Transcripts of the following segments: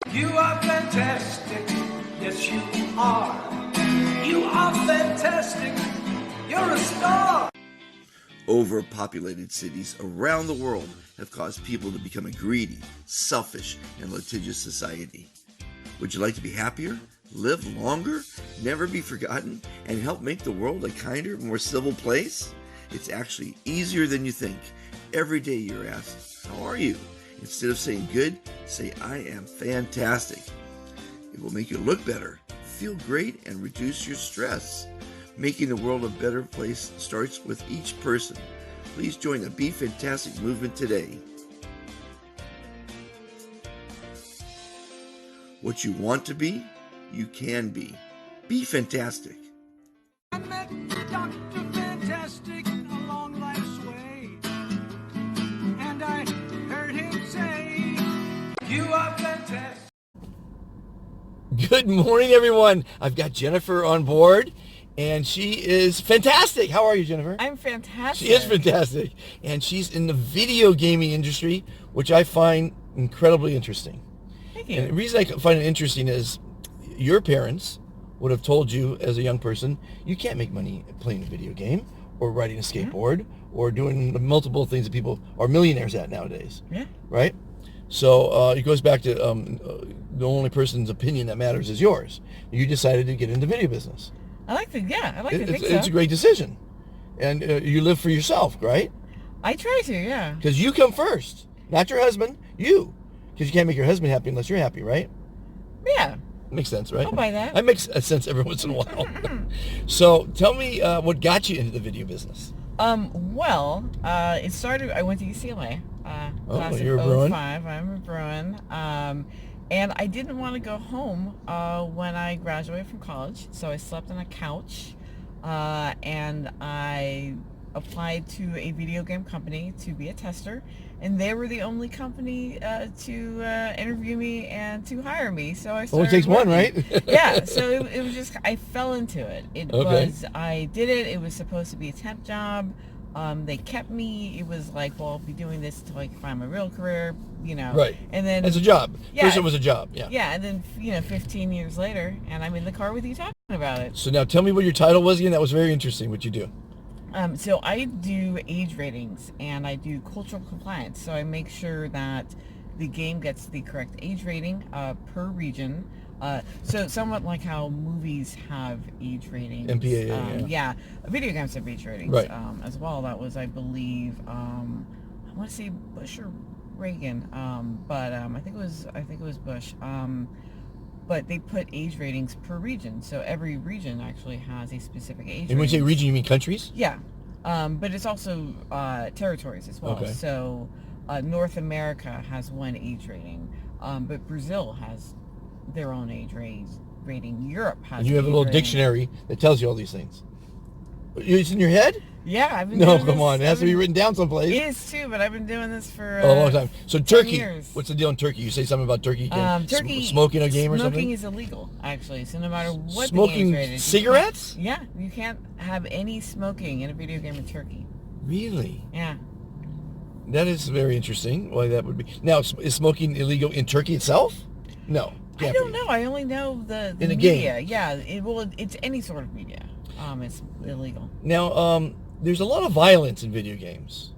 You are fantastic, yes you are. You are fantastic, you're a star. Overpopulated cities around the world have caused people to become a greedy, selfish, and litigious society. Would you like to be happier, live longer, never be forgotten, and help make the world a kinder, more civil place? It's actually easier than you think. Every day you're asked, how are you? Instead of saying good, say I am fantastic. It will make you look better, feel great, and reduce your stress. Making the world a better place starts with each person. Please join the Be Fantastic movement today. What you want to be, you can be. Be fantastic. I met Dr. Fantastic along life's way, and I heard him say, you are fantastic. Good morning, everyone. I've got Jennifer on board, and she is fantastic. How are you, Jennifer? I'm fantastic. She is fantastic, and she's in the video gaming industry, which I find incredibly interesting. Thank you. And the reason I find it interesting is your parents would have told you as a young person, you can't make money playing a video game or riding a skateboard or doing multiple things that people are millionaires at nowadays. Yeah. Right? So it goes back to the only person's opinion that matters is yours. You decided to get into video business. I like to think so. It's a great decision. And you live for yourself, right? I try to, yeah. Because you come first, not your husband, you. Because you can't make your husband happy unless you're happy, right? Yeah. Makes sense, right? I'll buy that. That makes sense every once in a while. So tell me what got you into the video business. It started, I went to UCLA. Class you're a of Bruin? 05. I'm a Bruin. And I didn't want to go home when I graduated from college, so I slept on a couch, and I applied to a video game company to be a tester, and they were the only company to interview me and to hire me. So I started Only takes one, working. right? Yeah, so it was just, I fell into it. Okay. I did it. It was supposed to be a temp job. They kept me. It was like, well, I'll be doing this until I can find my real career, Right. And then It's a job. Yeah. First it was a job, yeah. Yeah, and then 15 years later, and I'm in the car with you talking about it. So now tell me what your title was again. That was very interesting, what you do. So I do age ratings and I do cultural compliance. So I make sure that the game gets the correct age rating per region. So somewhat like how movies have age ratings. MPAA, yeah. Video games have age ratings Right. as well. That was, I believe, I want to say Bush or Reagan, but I think it was Bush. But they put age ratings per region, so every region actually has a specific age. And when you say rating. region, you mean countries? Yeah, but it's also territories as well. Okay. So North America has one age rating, but Brazil has their own age rating. Europe has. And you have a age little rating. dictionary that tells you all these things. It's in your head? Yeah, I've been. No, doing come this- on. It has to be written down someplace. It is too, but I've been doing this for A long time. So turkey. years. What's the deal in Turkey? You say something about turkey? You can't Turkey smoking a game or something? Smoking is illegal, actually. So no matter what Smoking the game's rated, you cigarettes? can't- Yeah, you can't have any smoking in a video game in Turkey. Really? Yeah. That is very interesting. Why that would be. Now, is smoking illegal in Turkey itself? No. I can't don't be. know. I only know the In a media. game. Yeah. It's any sort of media. It's illegal. Now, there's a lot of violence in video games.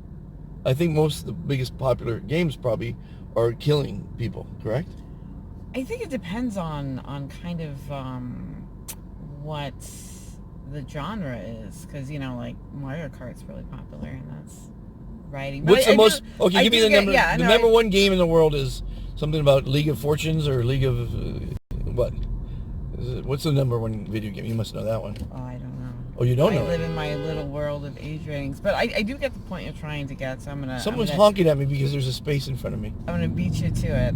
I think most of the biggest popular games probably are killing people, correct? I think it depends on kind of what the genre is, because like Mario Kart's really popular, and that's riding. But What's I the most? do- Okay, I give me do the get- number. Yeah, the no, number I- one game in the world is something about League of Fortunes or League of what? What's the number one video game? You must know that one. Oh, I don't know. Oh, you don't know I it? live in my little world of age ratings, but I do get the point you're trying to get. So Someone's I'm gonna, honking at me because there's a space in front of me. I'm gonna beat you to it.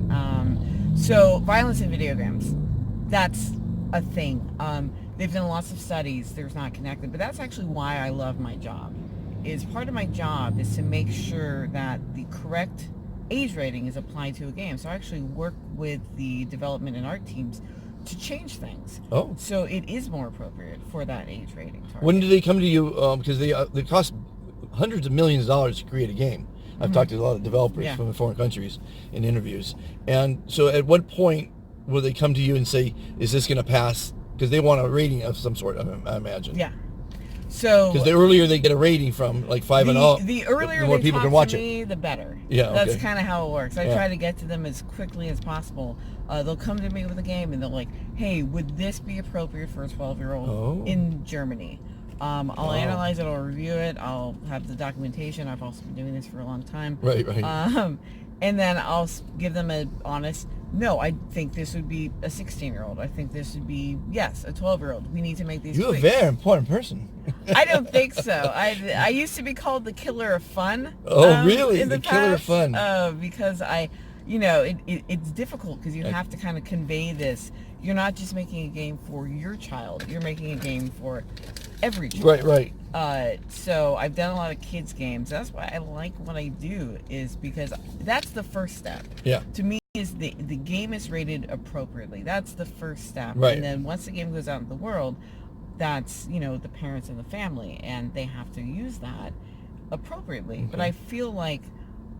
So violence in video games, that's a thing. They've done lots of studies. There's not connected, but that's actually why I love my job. Is part of my job is to make sure that the correct age rating is applied to a game. So I actually work with the development and art teams to change things. Oh. So it is more appropriate for that age rating target. When do they come to you? Because they cost hundreds of millions of dollars to create a game. I've talked to a lot of developers Yeah. from foreign countries in interviews. And so at what point will they come to you and say, is this going to pass? Because they want a rating of some sort, I imagine. Yeah. So because the earlier they get a rating from, like 5 and all, the earlier the more they people talk can watch to it. me, the better. Yeah, that's okay. kind of how it works. I Yeah. try to get to them as quickly as possible. They'll come to me with a game and they're like, "Hey, would this be appropriate for a 12-year-old in Germany?" I'll analyze it, I'll review it, I'll have the documentation. I've also been doing this for a long time. Right. And then I'll give them an honest, no, I think this would be a 16-year-old. I think this would be, yes, a 12-year-old. We need to make these You're a tweaks. very important person. I don't think so. I used to be called the killer of fun. Oh, really? In The killer of fun. Because it's difficult because you have to kind of convey this. You're not just making a game for your child. You're making a game for every child. Right. So I've done a lot of kids games. That's why I like what I do, is because that's the first step. Yeah. To me, is the game is rated appropriately. That's the first step. Right. And then once the game goes out in the world, that's, the parents and the family, and they have to use that appropriately. Okay. But I feel like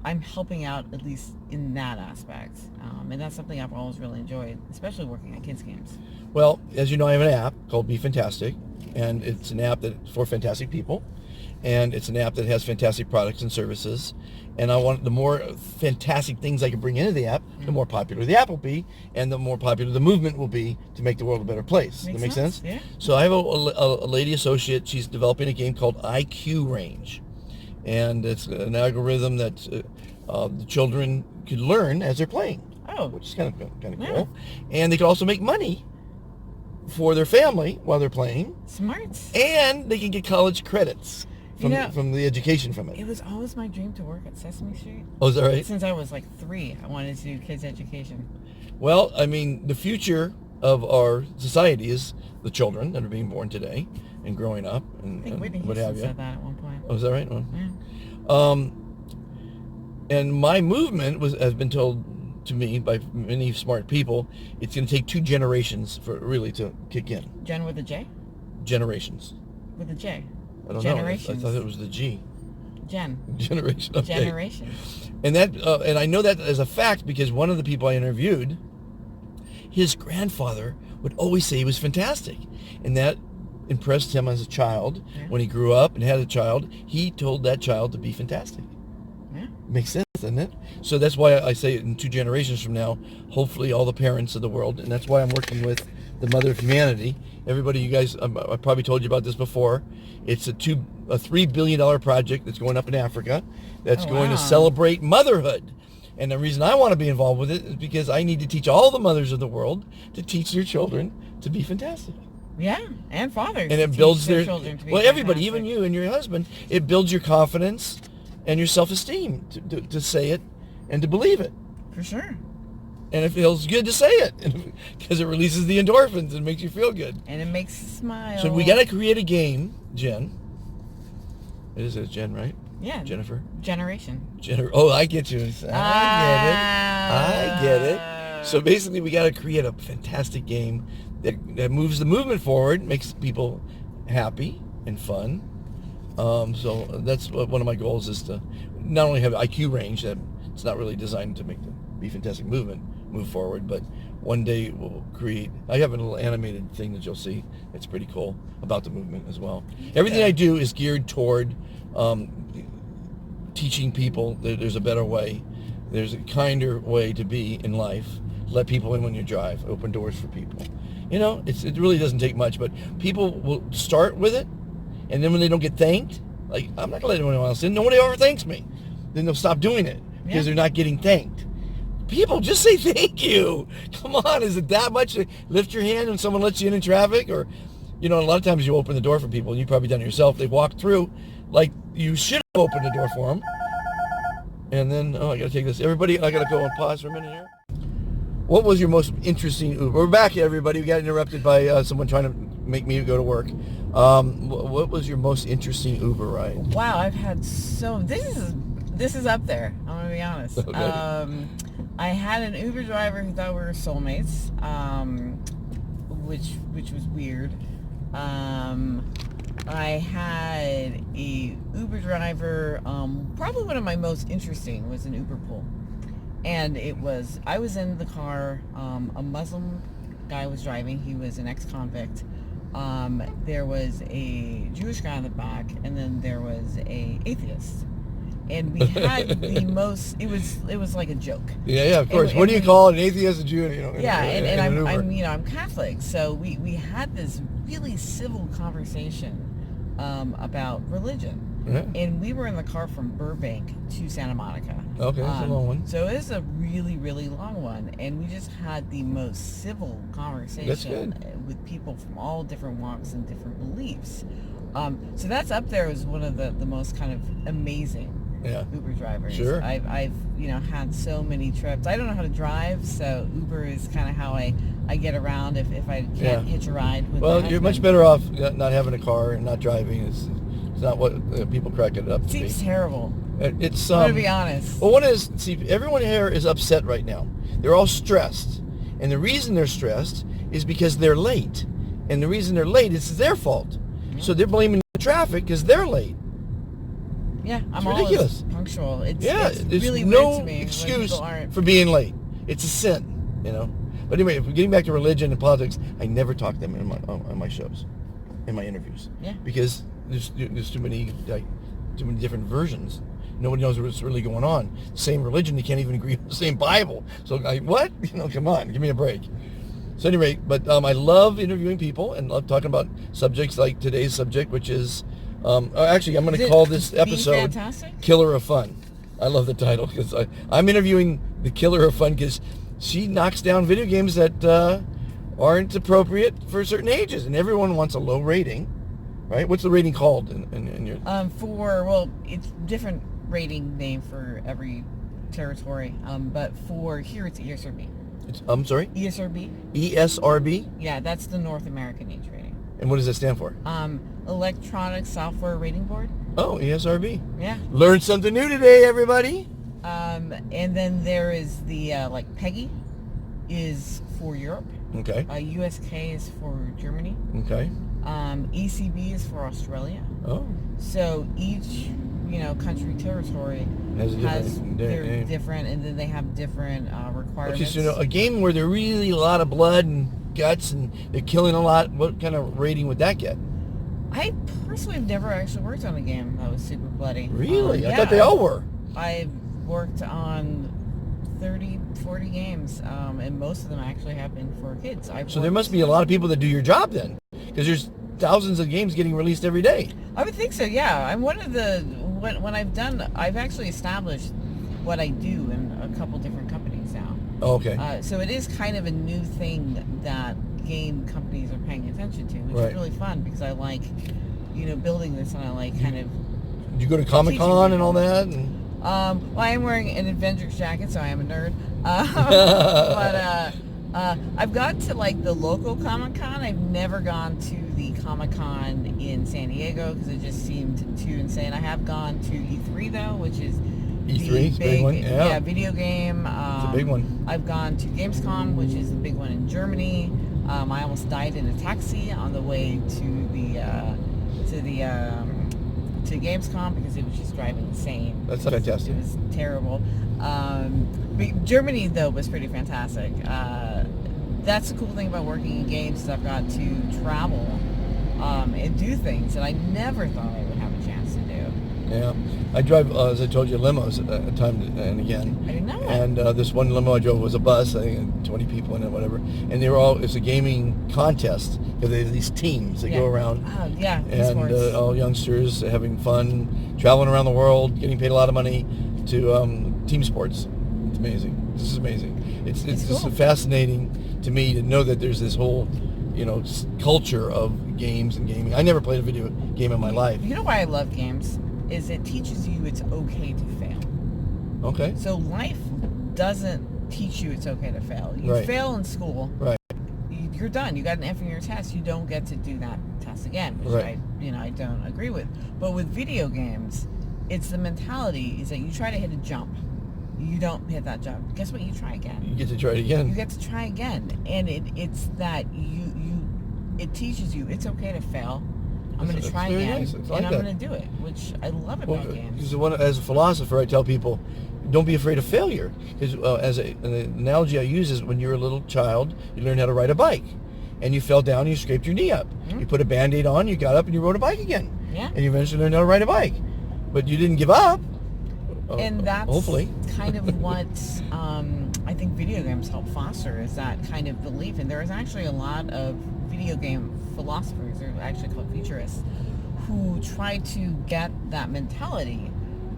I'm helping out at least in that aspect. And that's something I've always really enjoyed, especially working at kids games. Well, as you know, I have an app called Be Fantastic, and it's an app that's for fantastic people, and it's an app that has fantastic products and services. And I want the more fantastic things I can bring into the app, the more popular the app will be, and the more popular the movement will be to make the world a better place. Does that make sense? Yeah. So I have a lady associate. She's developing a game called IQ Range, and it's an algorithm that the children could learn as they're playing. Oh. Which is kind of Yeah. cool. And they can also make money for their family while they're playing, Smart. and they can get college credits from the education from it. It was always my dream to work at Sesame Street. Oh, is that right? Since I was like 3, I wanted to do kids education. Well, I mean, the future of our society is the children that are being born today and growing up and, I think Whitney what have Houston you. said that at one point. Oh, is that right? Well, Yeah. and my movement has been told to me by many smart people, it's going to take 2 generations for it really to kick in. Jen with a J? Generations. With a J. I don't Generations. know. I thought it was the G. Jen. Generation. Okay. Generation. And and I know that as a fact because one of the people I interviewed, his grandfather would always say he was fantastic, and that impressed him as a child. Yeah. When he grew up and had a child, he told that child to be fantastic. Yeah. Makes sense, doesn't it? So that's why I say in 2 generations from now, hopefully all the parents of the world, and that's why I'm working with the Mother of Humanity. Everybody, you guys, I probably told you about this before. It's a $3 billion project that's going up in Africa that's going to celebrate motherhood. And the reason I want to be involved with it is because I need to teach all the mothers of the world to teach their children to be fantastic. Yeah, and fathers. And it teach builds their their children to be everybody, fantastic. even you and your husband, it builds your confidence and your self-esteem to say it and to believe it. For sure. And it feels good to say it because it releases the endorphins and makes you feel good. And it makes you smile. So we got to create a game, Jen. It is Jen, right? Yeah. Jennifer. Generation. Oh, I get you. I get it. So basically, we got to create a fantastic game that moves the movement forward, makes people happy and fun. So that's one of my goals is to not only have IQ range that it's not really designed to make the Be Fantastic movement move forward, but one day we'll create. I have a little animated thing that you'll see. It's pretty cool about the movement as well. Everything I do is geared toward teaching people that there's a better way. There's a kinder way to be in life. Let people in when you drive. Open doors for people. You know, it really doesn't take much, but people will start with it, and then when they don't get thanked, like, I'm not going to let anyone else in. Nobody ever thanks me. Then they'll stop doing it because they're not getting thanked. People, just say thank you. Come on, is it that much to lift your hand when someone lets you in traffic? Or, you know, a lot of times you open the door for people, and you've probably done it yourself. They walk through like you should have opened the door for them. And then, I got to take this. Everybody, I got to go and pause for a minute here. What was your most interesting Uber? We're back, everybody. We got interrupted by someone trying to make me go to work. What was your most interesting Uber ride? Wow, I've had this is up there. I'm gonna be honest. Okay. I had an Uber driver who thought we were soulmates, which was weird. I had a Uber driver. Probably one of my most interesting was an Uber pool, And I was in the car, a Muslim guy was driving, he was an ex-convict. There was a Jewish guy in the back, and then there was a atheist. And we had the most, it was like a joke. Yeah, of course. And What do you call an atheist, a Jew? Yeah, and an Uber? I'm Catholic, so we had this really civil conversation about religion. Yeah. And we were in the car from Burbank to Santa Monica. Okay, that's a long one. So it was a really, really long one, and we just had the most civil conversation That's good. with people from all different walks and different beliefs. So that's up there as one of the most kind of amazing Uber drivers. Sure. I've had so many trips. I don't know how to drive, so Uber is kind of how I get around if I can't hitch a ride with Well, my you're much husband. better off not having a car and not driving. It's not what people crack it up to Seems be. terrible. It's I'm gonna be honest. Well, one is, see, everyone here is upset right now. They're all stressed, and the reason they're stressed is because they're late, and the reason they're late is their fault. So they're blaming the traffic because they're late. Yeah, I'm ridiculous. always punctual. It's There's really no weird to me when excuse people aren't. for being late. It's a sin, But anyway, if we're getting back to religion and politics, I never talk to them on my shows, in my interviews. Yeah. Because there's too many different versions. Nobody knows what's really going on. Same religion, you can't even agree on the same Bible. So what? Come on, give me a break. So anyway, but I love interviewing people and love talking about subjects like today's subject, which is actually I'm going to call this episode fantastic? Killer of Fun. I love the title because I'm interviewing the Killer of Fun because she knocks down video games that aren't appropriate for certain ages, and everyone wants a low rating, right? What's the rating called in your? It's different rating name for every territory, but for here it's ESRB. I'm sorry? ESRB. ESRB? Yeah, that's the North American age rating. And what does that stand for? Electronic Software Rating Board. Oh, ESRB. Yeah. Learned something new today, everybody. And then there is the PEGI is for Europe. Okay. USK is for Germany. Okay. ECB is for Australia. Oh. So each country territory Has they're name. different, and then they have different requirements. Okay, so a game where there's really a lot of blood and guts and they're killing a lot, what kind of rating would that get? I personally have never actually worked on a game that was super bloody. Really? I yeah, thought they all were. I've worked on 30, 40 games, and most of them actually have been for kids. So there must be a lot of people that do your job then, because there's thousands of games getting released every day. I would think so, yeah. I'm one of the, when I've actually established what I do in a couple different companies now. Oh, okay. So it is kind of a new thing that game companies are paying attention to, which Right. is really fun because I like, building this, and I like kind of. Did you go to Comic-Con and all that? And... Well, I am wearing an Avengers jacket, so I am a nerd. But I've gone to the local Comic-Con. I've never gone to the Comic-Con in San Diego because it just seemed too insane. I have gone to E3 though, which is E3 is a big one, yeah. video game. It's a big one. I've gone to Gamescom, which is the big one in Germany. I almost died in a taxi on the way to Gamescom because it was just driving insane. That's fantastic. It was terrible. But Germany though was pretty fantastic. That's the cool thing about working in games is I've got to travel and do things that I never thought I would have a chance to do. Yeah. I drive, as I told you, limos time and again. I didn't know that. And this one limo I drove was a bus, I think 20 people in it, whatever. And they were all, it's a gaming contest. They have these teams that go around. Oh, yeah. And esports. all youngsters having fun, traveling around the world, getting paid a lot of money to team sports. It's amazing. This is amazing. It's just cool. fascinating to me to know that there's this whole, culture of games and gaming. I never played a video game in my life. You know why I love games? Is it teaches you it's okay to fail. Okay. So life doesn't teach you it's okay to fail. You Right. fail in school. Right. You're done. You got an F in your test. You don't get to do that test again, which Right. I don't agree with. But with video games, it's the mentality is that you try to hit a jump. You don't hit that jump. Guess what? You try again. You get to try it again. You get to try again, and it's that it teaches you it's okay to fail. I'm going to That's try very again, nice. It's and like I'm that. going to do it, which I love about games. Because as a philosopher, I tell people, don't be afraid of failure. Because an analogy I use is when you're a little child, you learn how to ride a bike. And you fell down and you scraped your knee up. Mm-hmm. You put a Band-Aid on, you got up and you rode a bike again. Yeah. And you eventually learned how to ride a bike. But you didn't give up. And that's hopefully kind of what I think video games help foster, is that kind of belief. And there is actually a lot of video game philosophers, they're actually called futurists, who try to get that mentality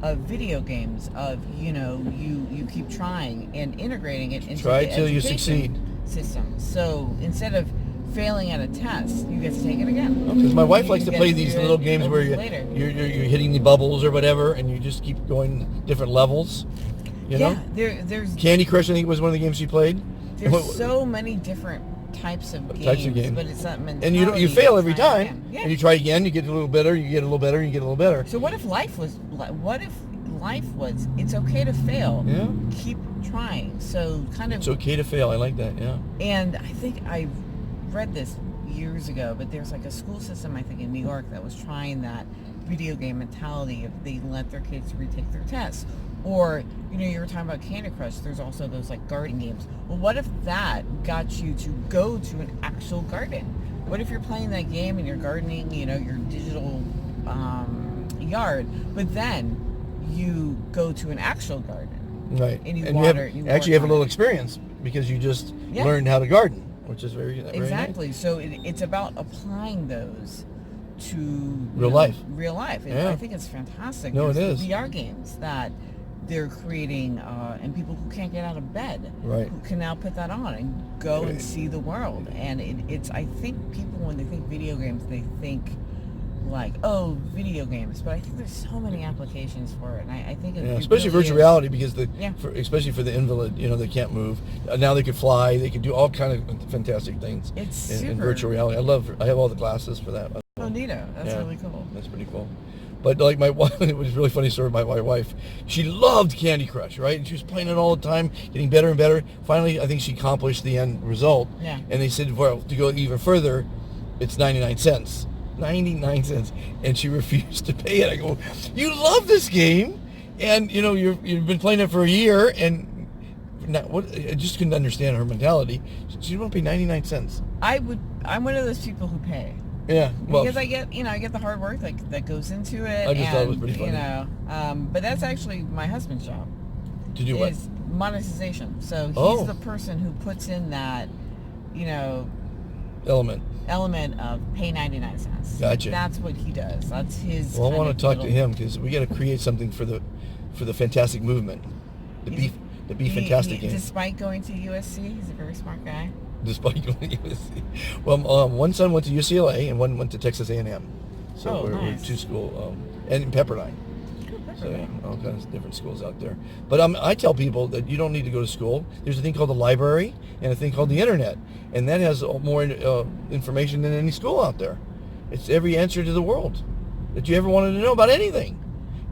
of video games, of, you know, you keep trying and integrating it into Try the till you education succeed system. So instead of failing at a test, you get to take it again. Because my wife likes You to get play to these do little it games where later. you're hitting the bubbles or whatever, and you just keep going different levels. You know, there's Candy Crush, I think, was one of the games she played. there's so many different types of games, but it's that mentality. And you fail of every trying time, again. Yeah. and you try again. You get a little better. You get a little better. You get a little better. So what if life was it's okay to fail. Yeah. Keep trying. So kind of. It's okay to fail. I like that. Yeah. And I think I read this years ago, but there's like a school system, I think in New York, that was trying that video game mentality if they let their kids retake their tests. Or, you know, you were talking about Candy Crush, there's also those like garden games. Well, what if that got you to go to an actual garden? What if you're playing that game and you're gardening, you know, your digital yard, but then you go to an actual garden? Right. And you you water have, it, you actually have a work on little it. experience because you just Yeah. learned how to garden, which is very nice. Exactly. So it's about applying those to Real life. Real life. And Yeah. I think it's fantastic. No, it There's is. the VR games that they're creating, and people who can't get out of bed, Right. who can now put that on and go and see the world. And it's I think people, when they think video games, they think like, oh, video games, but I think there's so many applications for it, and I think it especially really virtual is. reality, because Yeah. especially for the invalid, you know, they can't move. Now they can fly. They can do all kind of fantastic things It's in super. virtual reality. I have all the glasses for that. Oh, neato. That's Yeah. really cool. That's pretty cool. But like my wife, it was a really funny story. My wife, she loved Candy Crush, right? And she was playing it all the time, getting better and better. Finally, I think she accomplished the end result. Yeah. And they said, well, to go even further, it's 99 cents. 99 cents. And she refused to pay it. I go, you love this game, and you know you've been playing it for a year, and I just couldn't understand her mentality. She didn't want to pay 99 cents. I'm one of those people who pay. Yeah. Well, Because I get the hard work that goes into it. I just thought it was and, pretty funny. You know, but that's actually my husband's job. to do what? Is monetization. So he's Oh. the person who puts in that, you know, Element. element of pay 99 cents. Gotcha. That's what he does. That's his. Well, I kind want of to talk to little- him because we got to create something for the fantastic movement, the He's- Be Fantastic game. Despite going to USC, he's a very smart guy. Despite going to USC, well, one son went to UCLA and one went to Texas A&M, so Oh, we're nice. two school, and Pepperdine. So yeah, all kinds of different schools out there. But I tell people that you don't need to go to school. There's a thing called the library and a thing called the internet, and that has more information than any school out there. It's every answer to the world that you ever wanted to know about anything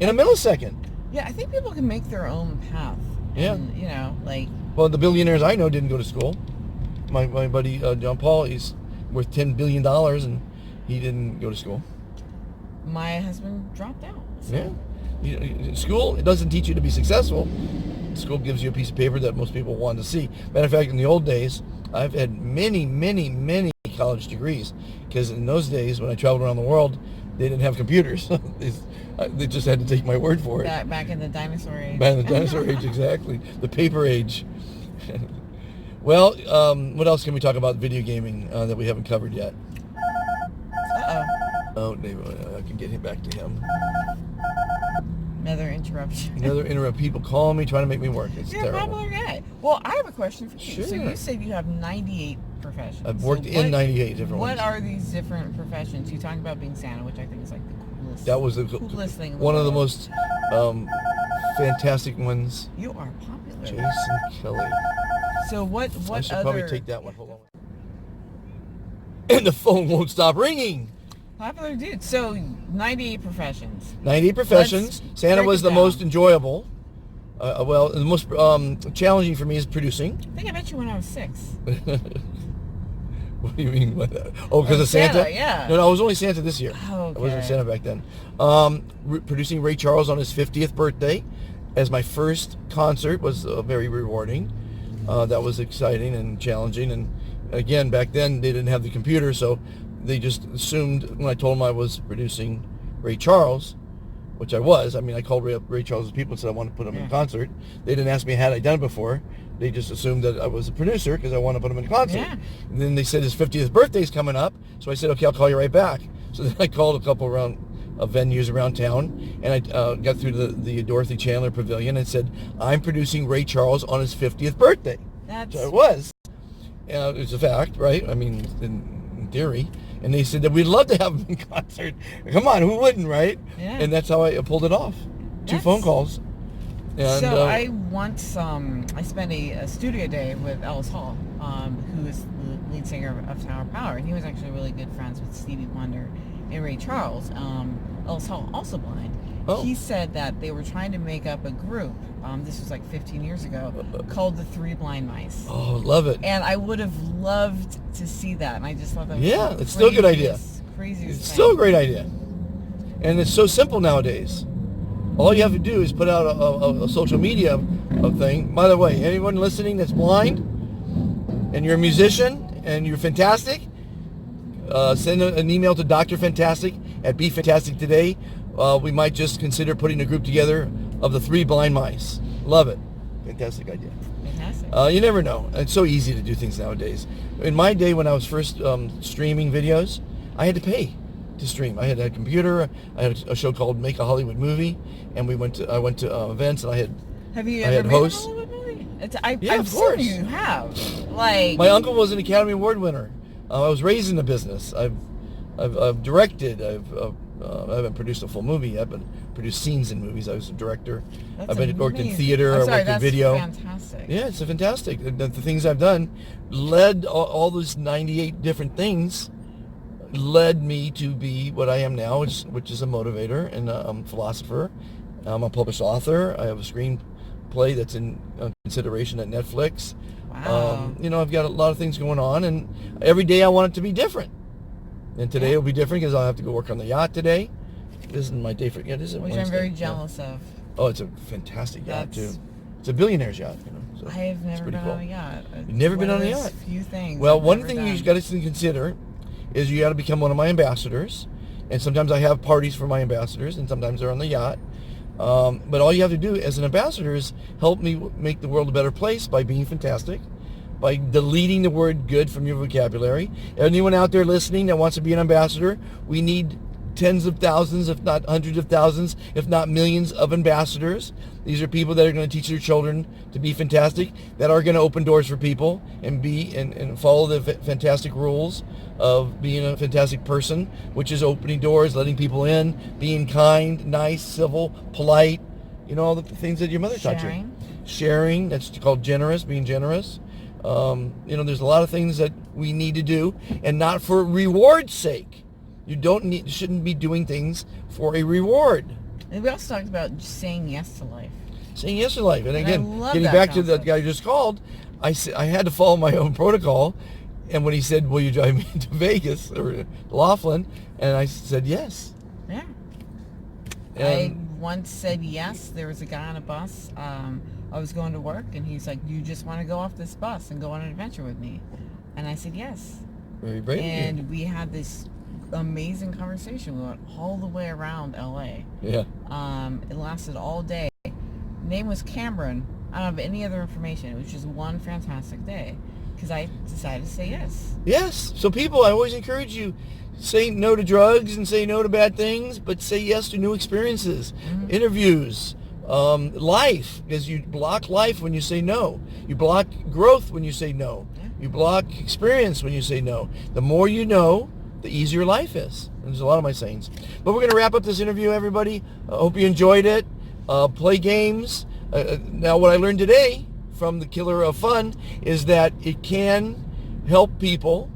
in a millisecond. Yeah, I think people can make their own path. Yeah. And, you know, like, Well, the billionaires I know didn't go to school. My buddy John Paul, he's worth $10 billion, and he didn't go to school. my husband dropped out. So. Yeah. School, it doesn't teach you to be successful. School gives you a piece of paper that most people want to see. Matter of fact, in the old days, I've had many, many, many college degrees, because in those days when I traveled around the world, they didn't have computers. They just had to take my word for it. Back in the dinosaur age. Back in the dinosaur age, exactly. The paper age. Well, what else can we talk about video gaming that we haven't covered yet? Uh-oh. Oh, David, I can get him back to him. Another interruption. Another interrupt. People call me, trying to make me work. It's You're terrible. a popular guy. Well, I have a question for you. So Sure. you said you have 98 professions. I've worked So in 98 different What ones. are these different professions? You talked about being Santa, which I think is like the coolest. That was the coolest thing in the one of the world. most fantastic ones. You are popular. Jason Kelly. So what I should other probably take that one. Hold on. And the phone won't stop ringing. popular dude? So 98 professions. 98 professions. Let's Santa break was it the down. most enjoyable. Well, the most challenging for me is producing. I think I met you when I was 6. What do you mean by that? Oh, because of Santa? Santa, yeah. No, I was only Santa this year. Oh, I wasn't okay. Santa back then. Producing Ray Charles on his 50th birthday. as my first concert was very rewarding. That was exciting and challenging. And again, back then they didn't have the computer, so they just assumed when I told them I was producing Ray Charles, which I was. I mean, I called Ray Charles' people and said I wanted to put him in a concert. They didn't ask me had I done it before. They just assumed that I was a producer because I wanted to put him in a concert. Yeah. And then they said his 50th birthday's coming up, so I said, okay, I'll call you right back. So then I called a couple of venues around town, and I got through to the Dorothy Chandler Pavilion and said, I'm producing Ray Charles on his 50th birthday. So I was. It's a fact, right? I mean, in theory. And they said that we'd love to have him in concert. Come on, who wouldn't, right? Yeah. And that's how I pulled it off. 2 phone calls. And, so I once, I spent a studio day with Ellis Hall, who is the lead singer of Tower of Power, and he was actually really good friends with Stevie Wonder and Ray Charles. Ellis Hall, also blind. Oh. He said that they were trying to make up a group, this was like 15 years ago, called the Three Blind Mice. Oh, love it. And I would have loved to see that, and I just thought that was it's still a good idea. Craziest It's thing. still a great idea. And it's so simple nowadays. All you have to do is put out a social media thing. By the way, anyone listening that's blind and you're a musician and you're fantastic, send an email to Dr. Fantastic at Be Fantastic Today. We might just consider putting a group together of the Three Blind Mice. Love it. Fantastic idea. Fantastic. You never know. It's so easy to do things nowadays. In my day, when I was first streaming videos, I had to pay to stream. I had a computer. I had a show called Make a Hollywood Movie, and I went to events, and I had Have you I ever had made hosts. a Hollywood movie? Yeah, I've of seen course. you have. Like, My uncle was an Academy Award winner. I was raised in the business. I've directed. I haven't produced a full movie yet, but produced scenes in movies. I was a director. that's I've worked in amazing. theater. I'm I sorry, worked in that's video. Fantastic. Yeah, it's a fantastic. The things I've done led all those 98 different things led me to be what I am now, which is a motivator and a philosopher. I'm a published author. I have a screenplay that's in consideration at Netflix. Wow. I've got a lot of things going on, and every day I want it to be different. And today it'll be different because I'll have to go work on the yacht today. This is my day for this is Which Wednesday. I'm very Yeah. jealous of. Oh, it's a fantastic yacht That's- too. It's a billionaire's yacht. So I have it's never pretty been cool. on a yacht. You've never been One on a of those yacht? Few things. Well, I've one never thing done. you got to consider is you got to become one of my ambassadors. And sometimes I have parties for my ambassadors, and sometimes they're on the yacht. But all you have to do as an ambassador is help me make the world a better place by being fantastic, by deleting the word good from your vocabulary. Anyone out there listening that wants to be an ambassador, we need tens of thousands, if not hundreds of thousands, if not millions of ambassadors. These are people that are going to teach their children to be fantastic, that are going to open doors for people and and follow the fantastic rules of being a fantastic person, which is opening doors, letting people in, being kind, nice, civil, polite, all the things that your mother taught you. Sharing, that's called generous, being generous. There's a lot of things that we need to do, and not for reward's sake. You shouldn't be doing things for a reward. And we also talked about just saying yes to life. Saying yes to life. And I again, love getting that back to the concept. guy who just called, I had to follow my own protocol. And when he said, will you drive me to Vegas or Laughlin? And I said yes. Yeah. I And once said yes. There was a guy on a bus. I was going to work, and he's like, "Do you just want to go off this bus and go on an adventure with me?" And I said yes. very brave of you. And we had this amazing conversation. We went all the way around LA. Yeah. It lasted all day. Name was Cameron. I don't have any other information. It was just one fantastic day because I decided to say yes. Yes. So people, I always encourage you, say no to drugs and say no to bad things, but say yes to new experiences, interviews, life, because you block life when you say no. You block growth when you say no. Yeah. You block experience when you say no. The more you know, the easier life is. And there's a lot of my sayings. But we're going to wrap up this interview, everybody. I hope you enjoyed it. Play games. Now, what I learned today from the Killer of Fun is that it can help people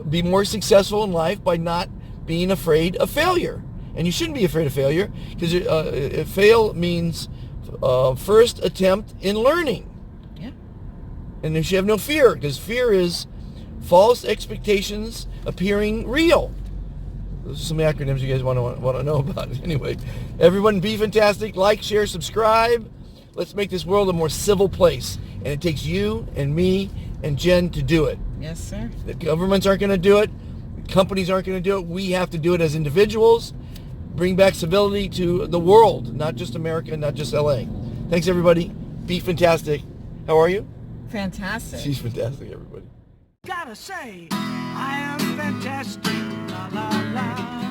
be more successful in life by not being afraid of failure. And you shouldn't be afraid of failure, because fail means first attempt in learning. Yeah. And you should have no fear, because fear is false expectations appearing real. Those are some acronyms you guys want to know about. Anyway, everyone be fantastic. Like, share, subscribe. Let's make this world a more civil place. And it takes you and me and Jen to do it. Yes, sir. The governments aren't going to do it. The companies aren't going to do it. We have to do it as individuals. Bring back civility to the world, not just America, not just LA. Thanks, everybody. Be fantastic. How are you? Fantastic. She's fantastic, everybody. Gotta say, I am fantastic. La la la.